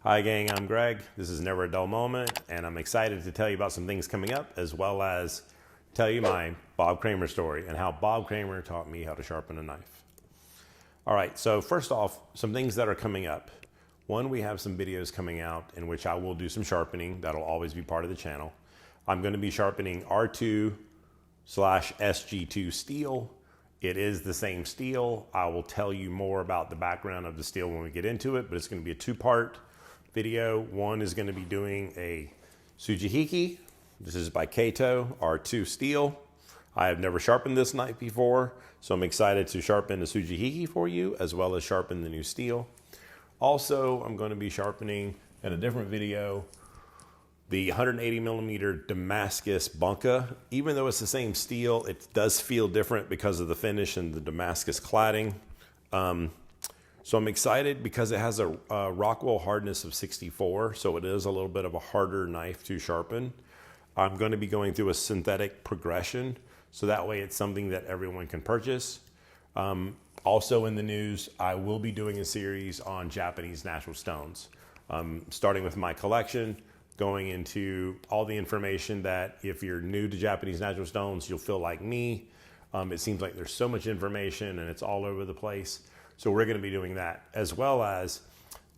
Hi gang, I'm Greg. This is Never a Dull Moment, and I'm excited to tell you about some things coming up, as well as tell you my Bob Kramer story and how Bob Kramer taught me how to sharpen a knife. All right, so first off, some things that are coming up. One, we have some videos coming out in which I will do some sharpening. That'll always be part of the channel. I'm going to be sharpening R2/SG2 steel. It is the same steel. I will tell you more about the background of the steel when we get into it, but it's going to be a two-part video. One is going to be doing a Sujihiki. This is by Kato, R2 steel. I have never sharpened this knife before, so I'm excited to sharpen the Sujihiki for you, as well as sharpen the new steel. Also, I'm going to be sharpening in a different video the 180 millimeter Damascus Bunka. Even though it's the same steel, it does feel different because of the finish and the Damascus cladding. So I'm excited because it has a Rockwell hardness of 64, so it is a little bit of a harder knife to sharpen. I'm going to be going through a synthetic progression, so that way it's something that everyone can purchase. Also in the news, I will be doing a series on Japanese natural stones, starting with my collection, going into all the information that if you're new to Japanese natural stones, you'll feel like me. It seems like there's so much information and it's all over the place. So we're going to be doing that, as well as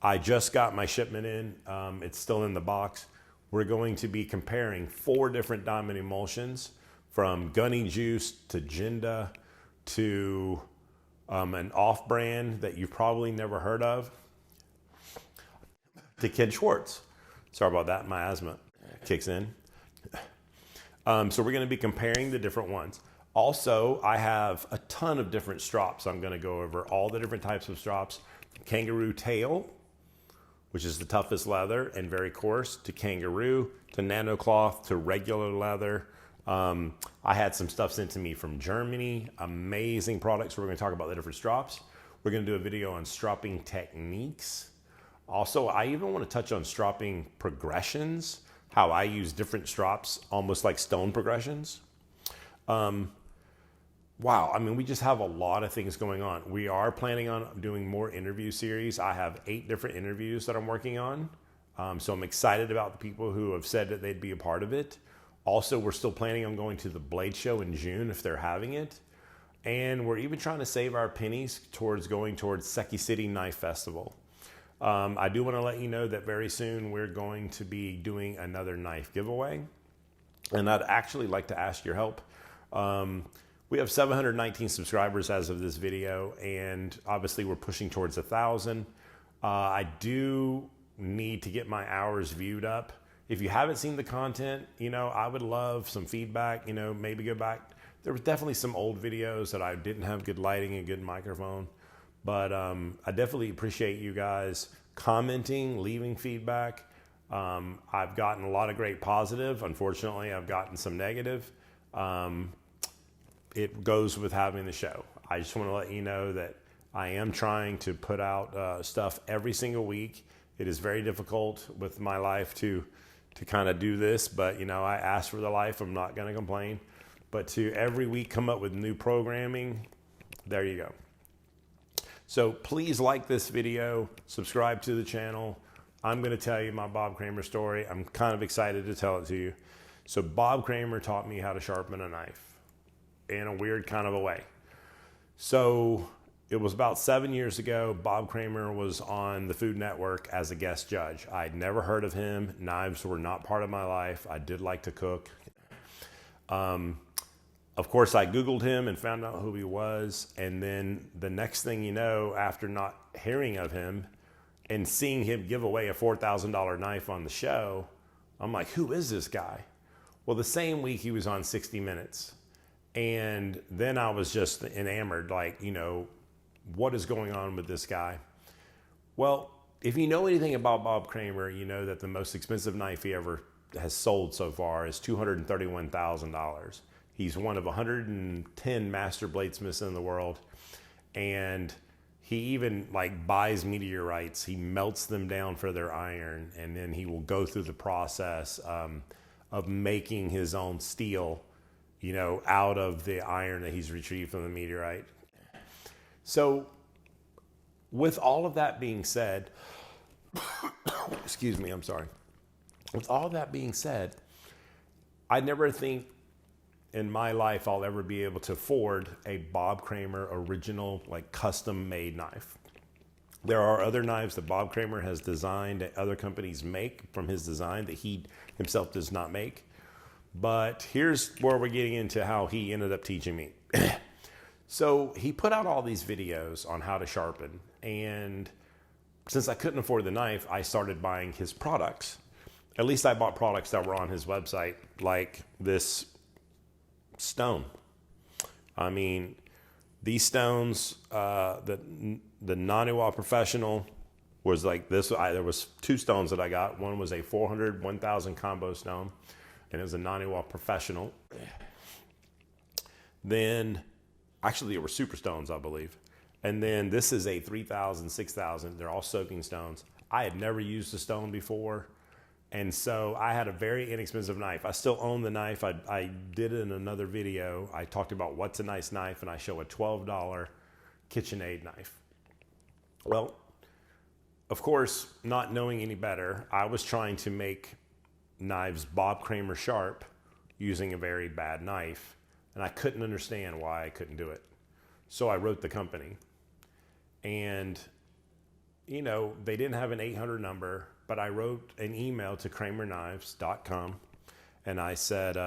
I just got my shipment in. It's still in the box. We're going to be comparing 4 different diamond emulsions, from Gunny Juice to Jinda to an off-brand that you've probably never heard of, to Kid Schwartz. Sorry about that, my asthma kicks in. So we're going to be comparing the different ones. Also, I have a ton of different strops. I'm going to go over all the different types of strops. Kangaroo tail, which is the toughest leather and very coarse, to kangaroo, to nano cloth, to regular leather. I had some stuff sent to me from Germany. Amazing products. We're going to talk about the different strops. We're going to do a video on stropping techniques. Also, I even want to touch on stropping progressions, how I use different strops, almost like stone progressions. Wow, I mean, we just have a lot of things going on. We are planning on doing more interview series. I have 8 different interviews that I'm working on. So I'm excited about the people who have said that they'd be a part of it. Also, we're still planning on going to the Blade Show in June if they're having it. And we're even trying to save our pennies towards going towards Seki City Knife Festival. I do want to let you know that very soon we're going to be doing another knife giveaway. And I'd actually like to ask your help. We have 719 subscribers as of this video, and obviously we're pushing towards 1,000. I do need to get my hours viewed up. If you haven't seen the content, I would love some feedback, maybe go back. There was definitely some old videos that I didn't have good lighting and good microphone, but I definitely appreciate you guys commenting, leaving feedback. I've gotten a lot of great positive. Unfortunately, I've gotten some negative. It goes with having the show. I just want to let you know that I am trying to put out stuff every single week. It is very difficult with my life to kind of do this, but I asked for the life. I'm not going to complain. But to every week come up with new programming, there you go. So please like this video, subscribe to the channel. I'm going to tell you my Bob Kramer story. I'm kind of excited to tell it to you. So Bob Kramer taught me how to sharpen a knife in a weird kind of a way. So it was about 7 years ago. Bob Kramer was on the Food Network as a guest judge. I'd never heard of him. Knives were not part of my life. I did like to cook. Of course, I Googled him and found out who he was. And then the next thing you know, after not hearing of him and seeing him give away a $4,000 knife on the show, I'm like, who is this guy? Well, the same week he was on 60 Minutes. And then I was just enamored, like, what is going on with this guy? Well, if you know anything about Bob Kramer, you know that the most expensive knife he ever has sold so far is $231,000. He's one of 110 master bladesmiths in the world. And he even buys meteorites. He melts them down for their iron. And then he will go through the process of making his own steel, out of the iron that he's retrieved from the meteorite. So with all of that being said, Excuse me, I'm sorry. With all that being said, I never think in my life I'll ever be able to afford a Bob Kramer original, like custom made knife. There are other knives that Bob Kramer has designed that other companies make from his design that he himself does not make. But here's where we're getting into how he ended up teaching me. So he put out all these videos on how to sharpen. And since I couldn't afford the knife, I started buying his products. At least I bought products that were on his website, like this stone. I mean, these stones, the Naniwa Professional was like this. There was two stones that I got. One was a 400 1000 combo stone, and it was a Naniwa Professional. Then, actually, they were super stones, I believe. And then this is a 3000 6000. They're all soaking stones. I had never used a stone before. And so I had a very inexpensive knife. I still own the knife. I did it in another video. I talked about what's a nice knife, and I show a $12 KitchenAid knife. Well, of course, not knowing any better, I was trying to make knives Bob Kramer sharp using a very bad knife, and I couldn't understand why I couldn't do it. So I wrote the company. And, you know, they didn't have an 800 number, but I wrote an email to kramerknives.com, and I said,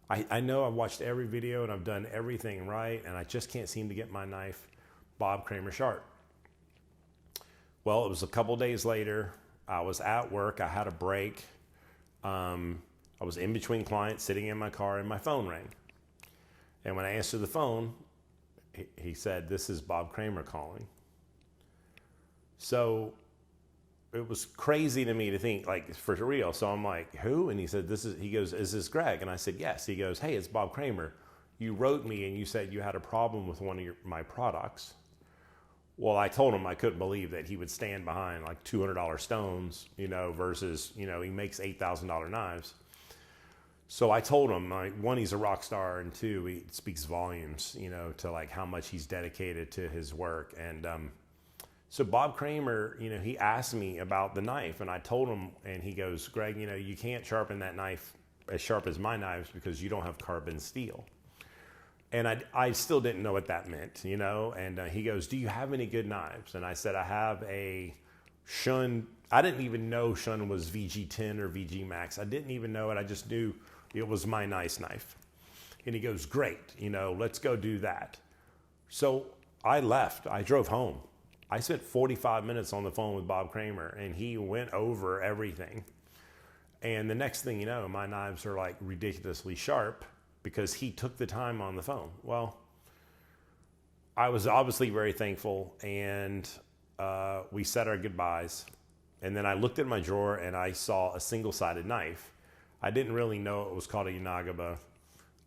I know I've watched every video and I've done everything right, and I just can't seem to get my knife Bob Kramer sharp. Well, it was a couple days later. I was at work. I had a break. I was in between clients, sitting in my car, and my phone rang. And when I answered the phone, he said, "This is Bob Kramer calling." So it was crazy to me to think, like, for real. So I'm like, who? And he said, he goes, "Is this Greg?" And I said, "Yes." He goes, "Hey, it's Bob Kramer. You wrote me and you said you had a problem with one of my products." Well, I told him I couldn't believe that he would stand behind like $200 stones, you know, versus, you know, he makes $8,000 knives. So I told him, one, he's a rock star, and two, he speaks volumes, you know, to like how much he's dedicated to his work. And, so Bob Kramer, you know, he asked me about the knife, and I told him, and he goes, "Greg, you know, you can't sharpen that knife as sharp as my knives because you don't have carbon steel." And I still didn't know what that meant, you know, and he goes, "Do you have any good knives?" And I said, "I have a Shun." I didn't even know Shun was VG10 or VG Max. I didn't even know it. I just knew it was my nice knife. And he goes, "Great, you know, let's go do that." So I left. I drove home. I spent 45 minutes on the phone with Bob Kramer, and he went over everything. And the next thing you know, my knives are like ridiculously sharp because he took the time on the phone. Well, I was obviously very thankful, and we said our goodbyes. And then I looked at my drawer and I saw a single-sided knife. I didn't really know it was called a Yanagaba.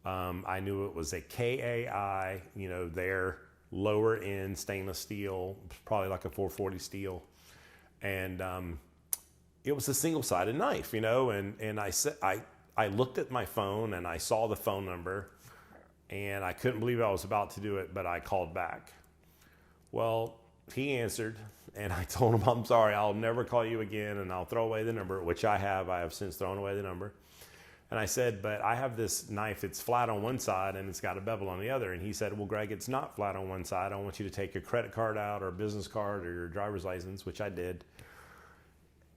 I knew it was a KAI, you know, their lower end stainless steel, probably like a 440 steel. And it was a single-sided knife, you know, and I said, I looked at my phone and I saw the phone number, and I couldn't believe I was about to do it, but I called back. Well, he answered, and I told him, "I'm sorry, I'll never call you again, and I'll throw away the number," which I have since thrown away the number. And I said, "But I have this knife, it's flat on one side and it's got a bevel on the other." And he said, "Well, Greg, it's not flat on one side. I want you to take your credit card out or a business card or your driver's license," which I did,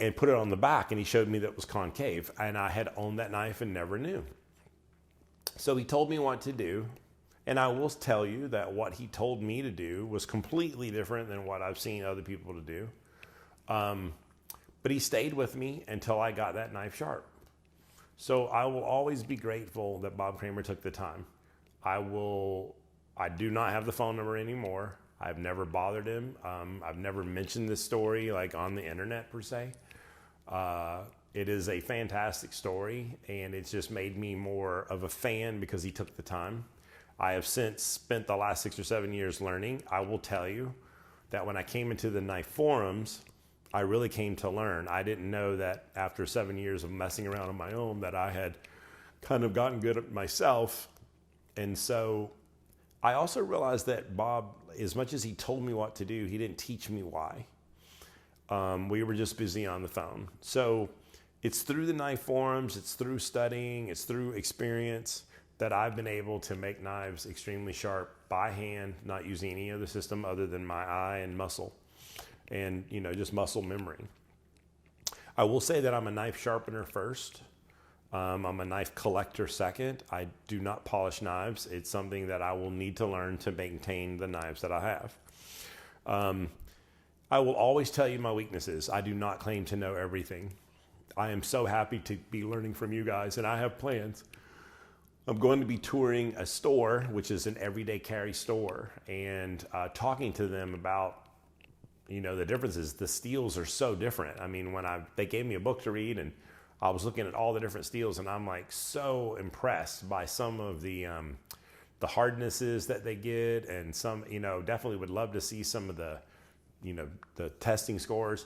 "and put it on the back." And he showed me that it was concave, and I had owned that knife and never knew. So he told me what to do. And I will tell you that what he told me to do was completely different than what I've seen other people to do. But he stayed with me until I got that knife sharp. So I will always be grateful that Bob Kramer took the time. I do not have the phone number anymore. I've never bothered him. I've never mentioned this story like on the internet per se. It is a fantastic story, and it's just made me more of a fan because he took the time. I have since spent the last 6 or 7 years learning. I will tell you that when I came into the knife forums, I really came to learn. I didn't know that after 7 years of messing around on my own that I had kind of gotten good at myself. And so I also realized that Bob, as much as he told me what to do, he didn't teach me why. We were just busy on the phone. So it's through the knife forums, it's through studying, it's through experience that I've been able to make knives extremely sharp by hand, not using any other system other than my eye and muscle and, you know, just muscle memory. I will say that I'm a knife sharpener first. I'm a knife collector second. I do not polish knives. It's something that I will need to learn to maintain the knives that I have. I will always tell you my weaknesses. I do not claim to know everything. I am so happy to be learning from you guys, and I have plans. I'm going to be touring a store, which is an everyday carry store, and talking to them about, you know, the differences. The steels are so different. I mean, when they gave me a book to read, and I was looking at all the different steels, and I'm like so impressed by some of the hardnesses that they get, and some, you know, definitely would love to see some of the, you know, the testing scores.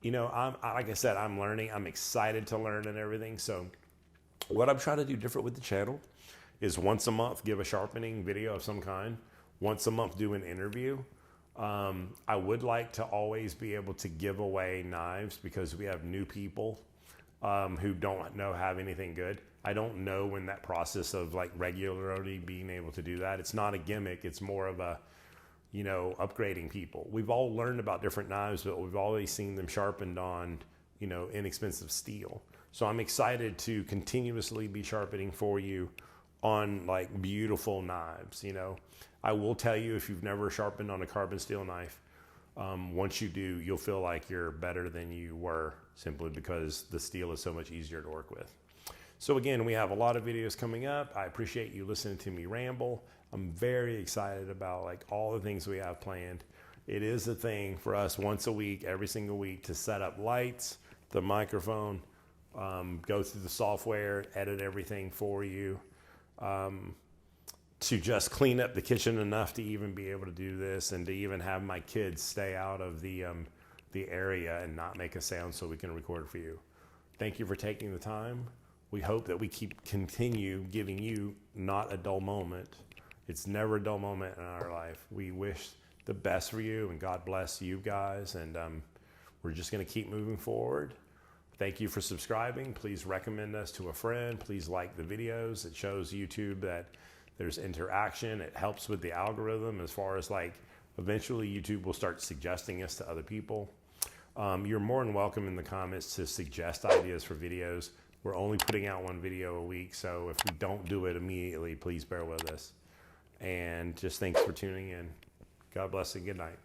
You know, like I said, I'm learning. I'm excited to learn and everything. So what I'm trying to do different with the channel is once a month give a sharpening video of some kind. Once a month do an interview. I would like to always be able to give away knives because we have new people who don't have anything good. I don't know when that process of like regularly being able to do that. It's not a gimmick. It's more of a, you know, upgrading people. We've all learned about different knives, but we've always seen them sharpened on, you know, inexpensive steel. So I'm excited to continuously be sharpening for you on like beautiful knives. You know, I will tell you, if you've never sharpened on a carbon steel knife, once you do, you'll feel like you're better than you were simply because the steel is so much easier to work with. So again, we have a lot of videos coming up. I appreciate you listening to me ramble. I'm very excited about like all the things we have planned. It is a thing for us once a week, every single week, to set up lights, the microphone, go through the software, edit everything for you, to just clean up the kitchen enough to even be able to do this, and to even have my kids stay out of the area and not make a sound so we can record for you. Thank you for taking the time. We hope that we continue giving you not a dull moment. It's never a dull moment in our life. We wish the best for you, and God bless you guys. And we're just going to keep moving forward. Thank you for subscribing. Please recommend us to a friend. Please like the videos. It shows YouTube that there's interaction. It helps with the algorithm as far as like eventually YouTube will start suggesting us to other people. You're more than welcome in the comments to suggest ideas for videos. We're only putting out one video a week, so if we don't do it immediately, please bear with us. And just thanks for tuning in. God bless and good night.